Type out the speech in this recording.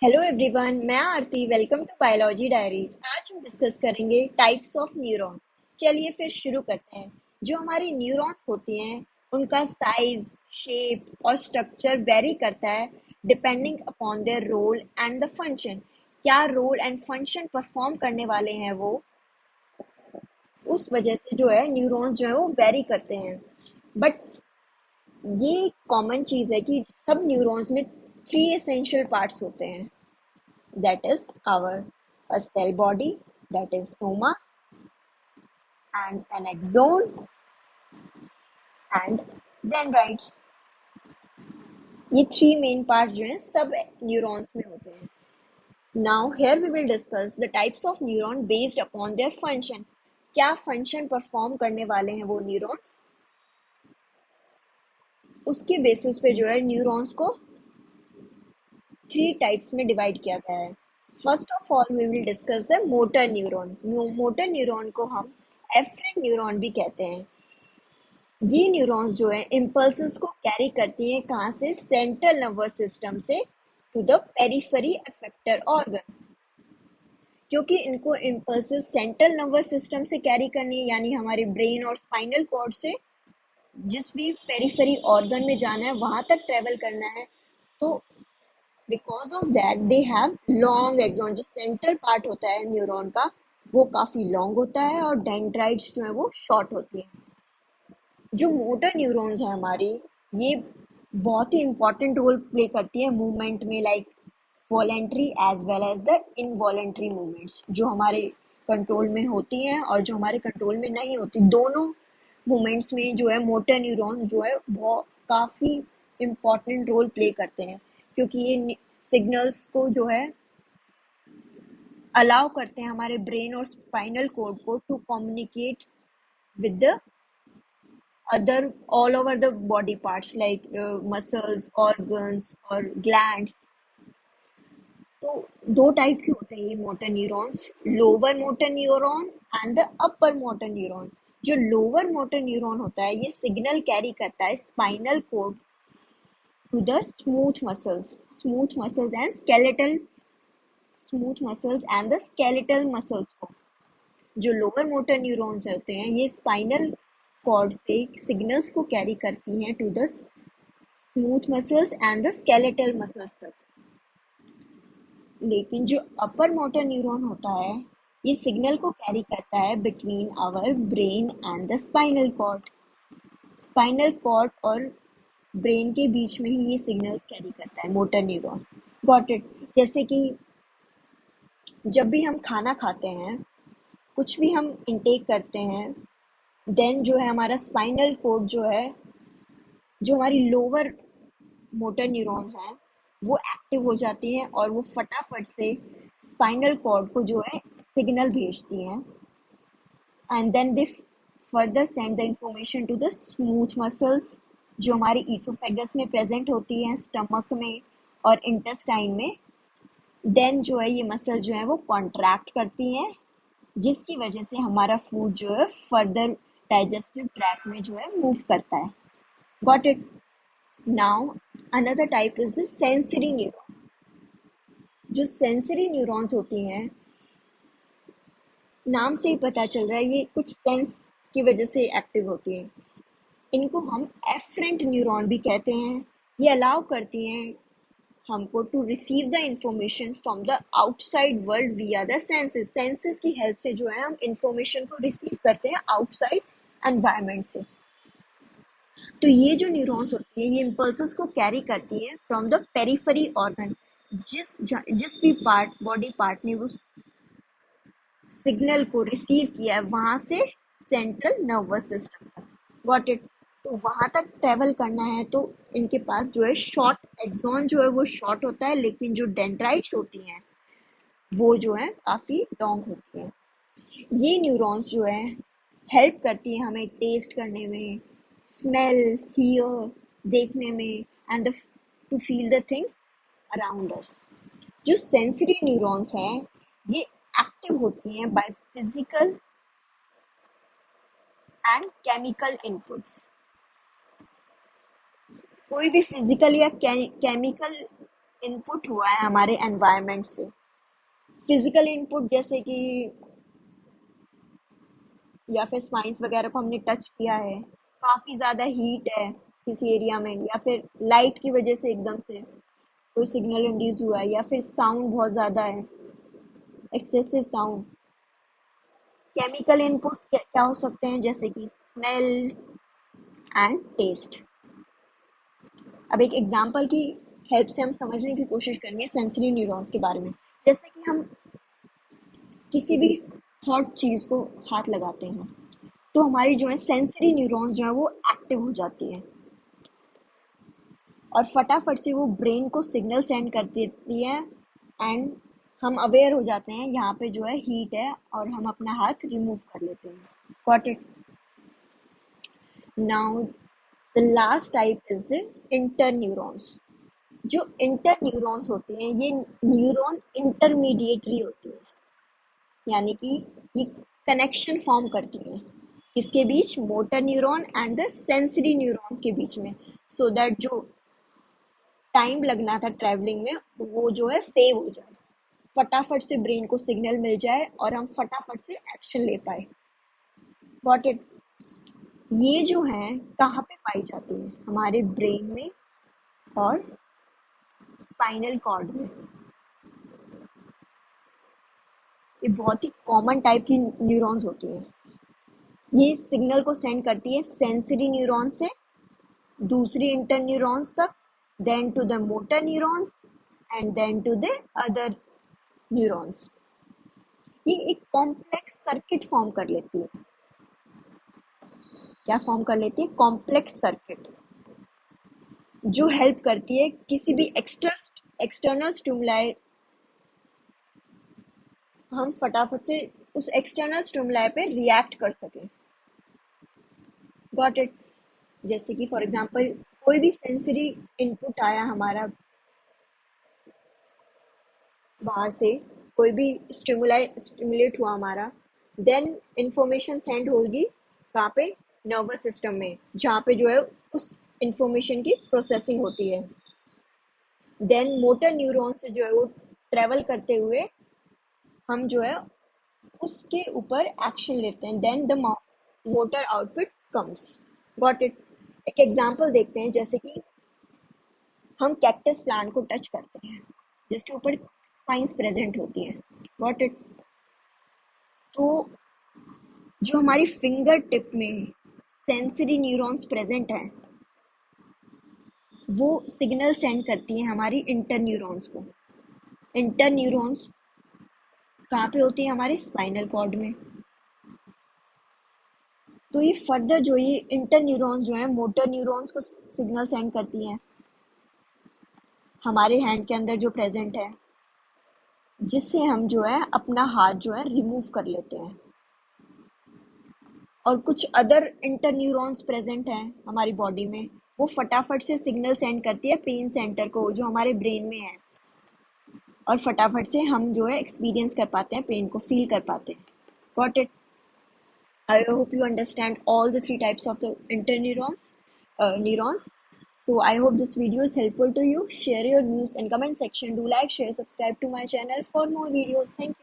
Hello everyone, मैं Aarti. Welcome to biology diaries. आज हम डिस्कस करेंगे टाइप्स ऑफ न्यूरॉन। चलिए फिर शुरू करते हैं। जो हमारी न्यूरॉन्स होती हैं उनका साइज, शेप और स्ट्रक्चर वेरी करता है depending upon their role and the function. क्या रोल एंड फंक्शन परफॉर्म करने वाले हैं वो, उस वजह से जो है न्यूरॉन्स जो है वो वेरी करते हैं। बट ये कॉमन चीज़ है कि सब न्यूरॉन्स में थ्री एसेंशियल पार्ट्स होते हैं, that is our a cell body, that is soma, and an axon and dendrites. ये थ्री मेन पार्ट जो हैं सब न्यूरॉन्स में होते हैं। Now here we will discuss the types of neuron based upon their function. क्या function perform करने वाले हैं वो न्यूरॉन्स, उसके बेसिस पे जो है न्यूरॉन्स को थ्री टाइप्स में डिवाइड किया गया है। First of all we will discuss the motor neuron. Motor neuron को हम एफरेंट न्यूरॉन भी कहते हैं। ये न्यूरॉन्स जो है इम्पल्सेस को कैरी करती हैं, कहाँ से? सेंट्रल नर्वस सिस्टम से to the periphery effector organ. क्योंकि इनको इम्पल्सेस सेंट्रल नर्वस सिस्टम से कैरी करनी है, यानी हमारे ब्रेन और स्पाइनल कॉर्ड से जिस भी पेरिफेरी ऑर्गन में जाना है वहां तक ट्रेवल करना है, तो because of that they have long axon. जो सेंट्रल पार्ट होता है न्यूरॉन का वो काफी लॉन्ग होता है और डेंड्राइट्स जो है वो शॉर्ट होती हैं। जो मोटर न्यूरॉन्स है हमारी, ये बहुत ही इंपॉर्टेंट रोल प्ले करती है मूवमेंट में, like voluntary as well as the involuntary movements जो हमारे कंट्रोल में होती हैं और जो हमारे कंट्रोल में नहीं होती। दोनों मूवमेंट्स में जो है मोटर न्यूरॉन्स जो है बहुत काफ़ी इम्पॉर्टेंट रोल प्ले करते हैं, क्योंकि ये सिग्नल्स को जो है अलाउ करते हैं हमारे ब्रेन और स्पाइनल कोड को to communicate with the other all over the body parts like muscles, organs और glands। तो दो टाइप के होते हैं ये motor neurons, lower motor neuron and the upper motor neuron. जो लोअर मोटर न्यूरॉन होता है ये सिग्नल कैरी करता है spinal cord to the smooth muscles and the skeletal muscles को। जो लोअर मोटर न्यूरॉन्स होते हैं ये स्पाइनल कॉर्ड से सिग्नल्स को कैरी करती हैं to the smooth muscles and the skeletal muscles तक। लेकिन जो अपर मोटर न्यूरॉन होता है ये सिग्नल को कैरी करता है between our brain and the spinal cord. Spinal cord और ब्रेन के बीच में ही ये सिग्नल्स कैरी करता है मोटर न्यूरॉन। Got it? जैसे कि जब भी हम खाना खाते हैं, कुछ भी हम इनटेक करते हैं, देन जो है हमारा स्पाइनल कोड जो है, जो हमारी लोअर मोटर न्यूरॉन्स हैं वो एक्टिव हो जाती हैं और वो फटाफट से स्पाइनल कॉर्ड को जो है सिग्नल भेजती हैं, and then they further send the information to the smooth muscles जो हमारी ईसोफेगस में प्रेजेंट होती हैं, स्टमक में और इंटेस्टाइन में। देन जो है ये मसल जो है वो कॉन्ट्रैक्ट करती हैं, जिसकी वजह से हमारा फूड जो है फर्दर डाइजेस्टिव ट्रैक में जो है मूव करता है। Got it? Now another type is the sensory neuron. जो सेंसरी न्यूरॉन्स होती हैं, नाम से ही पता चल रहा है ये कुछ सेंस की वजह से एक्टिव होती हैं। इनको हम एफरेंट न्यूरॉन भी कहते हैं। ये अलाउ करती हैं हमको to receive the information from the outside world via the senses. Senses की हेल्प से जो है हम इंफॉर्मेशन को रिसीव करते हैं आउटसाइड एनवायरनमेंट से। तो ये जो न्यूरॉन्स होती है ये इम्पल्सेस को कैरी करती है फ्रॉम द पेरिफेरी ऑर्गन। जिस भी पार्ट, बॉडी पार्ट ने उस सिग्नल को रिसीव किया है वहां से सेंट्रल नर्वस सिस्टम तक। Got it? तो वहां तक ट्रेवल करना है तो इनके पास जो है शॉर्ट एक्सॉन जो है वो शॉर्ट होता है, लेकिन जो डेंड्राइट्स होती हैं वो जो है काफी लॉन्ग होती हैं। ये न्यूरॉन्स जो है हेल्प करती है हमें टेस्ट करने में, स्मेल, हियर, देखने में, and to feel the things around us. जो सेंसरी न्यूरॉन्स हैं ये एक्टिव होती हैं by physical and chemical inputs. कोई भी फिजिकल या केमिकल इनपुट हुआ है हमारे एनवायरनमेंट से। फिजिकल इनपुट जैसे कि या फिर स्पाइंस वगैरह को हमने टच किया है, काफी ज्यादा हीट है किसी एरिया में, या फिर लाइट की वजह से एकदम से कोई सिग्नल इंड्यूस हुआ है, या फिर साउंड बहुत ज्यादा है, एक्सेसिव साउंड। केमिकल इनपुट्स क्या हो सकते हैं, जैसे कि स्मेल एंड टेस्ट। अब एक एग्जांपल की हेल्प से हम समझने की कोशिश करेंगे सेंसरी न्यूरॉन्स के बारे में। जैसे कि हम किसी भी हॉट चीज को हाथ लगाते हैं तो हमारी जो है सेंसरी न्यूरॉन्स जो है वो एक्टिव हो जाती है, और फटाफट से वो ब्रेन को सिग्नल सेंड कर देती है, एंड हम अवेयर हो जाते हैं यहाँ पे जो है हीट है, और हम अपना हाथ रिमूव कर लेते हैं। Got it? Now the last type is the interneurons. जो इंटरन्यूरॉन्स होते हैं ये न्यूरॉन इंटरमीडिएटरी होती है, यानी कि ये कनेक्शन फॉर्म करती है किसके बीच, motor neuron and the sensory neurons के बीच में, सो दैट जो टाइम लगना था ट्रैवलिंग में वो जो है सेव हो जाए, फटाफट से ब्रेन को सिग्नल मिल जाए और हम फटाफट से एक्शन ले पाए। Got it? ये जो है कहाँ पे पाई जाती है, हमारे ब्रेन में और स्पाइनल कॉर्ड में। ये बहुत ही कॉमन टाइप की न्यूरॉन्स होती हैं। ये सिग्नल को सेंड करती है सेंसरी न्यूरॉन से दूसरी इंटर न्यूरॉन्स तक, then to the motor neurons and then to the other neurons. ये एक कॉम्प्लेक्स सर्किट फॉर्म कर लेती है। क्या फॉर्म कर लेती है? कॉम्प्लेक्स सर्किट, जो हेल्प करती है किसी भी एक्सटर्नल स्टिमुलाई, हम फटाफट से उस एक्सटर्नल स्टिमुलाई पे रिएक्ट कर सकें। Got it? जैसे कि फॉर एग्जांपल कोई भी सेंसरी इनपुट आया हमारा बाहर से, कोई भी स्टिमुलेट हुआ हमारा, देन इंफॉर्मेशन सेंड होगी कहाँ पे, नर्वस सिस्टम में, जहाँ पे जो है उस इंफॉर्मेशन की प्रोसेसिंग होती है। देन मोटर न्यूरॉन से जो है वो ट्रेवल करते हुए हम जो है उसके ऊपर एक्शन लेते हैं, then the motor output comes. Got it? एक एग्जांपल देखते हैं, जैसे कि हम कैक्टस प्लांट को टच करते हैं जिसके ऊपर स्पाइंस प्रेजेंट होती है। Got it? तो जो हमारी फिंगर टिप में सेंसरी न्यूरॉन्स प्रेजेंट हैं वो सिग्नल सेंड करती हैं हमारी इंटर न्यूरॉन्स को। इंटर न्यूरॉन्स कहाँ पे होती है, हमारे स्पाइनल कॉर्ड में। तो ये फर्दर जो ये इंटर न्यूरॉन्स जो है मोटर न्यूरॉन्स को सिग्नल सेंड करती हैं हमारे हैंड के अंदर जो प्रेजेंट है, जिससे हम जो है अपना हाथ जो है रिमूव कर लेते हैं। और कुछ अदर इंटर न्यूरॉन्स प्रेजेंट हैं हमारी बॉडी में, वो फटाफट से सिग्नल सेंड करती है पेन सेंटर को जो हमारे ब्रेन में है, और फटाफट से हम जो है एक्सपीरियंस कर पाते हैं, पेन को फील कर पाते हैं। Got it? I hope you understand all the three types of the interneurons, neurons. So I hope this video is helpful to you. Share your views in comment section. Do like, share, subscribe to my channel for more videos. Thank you.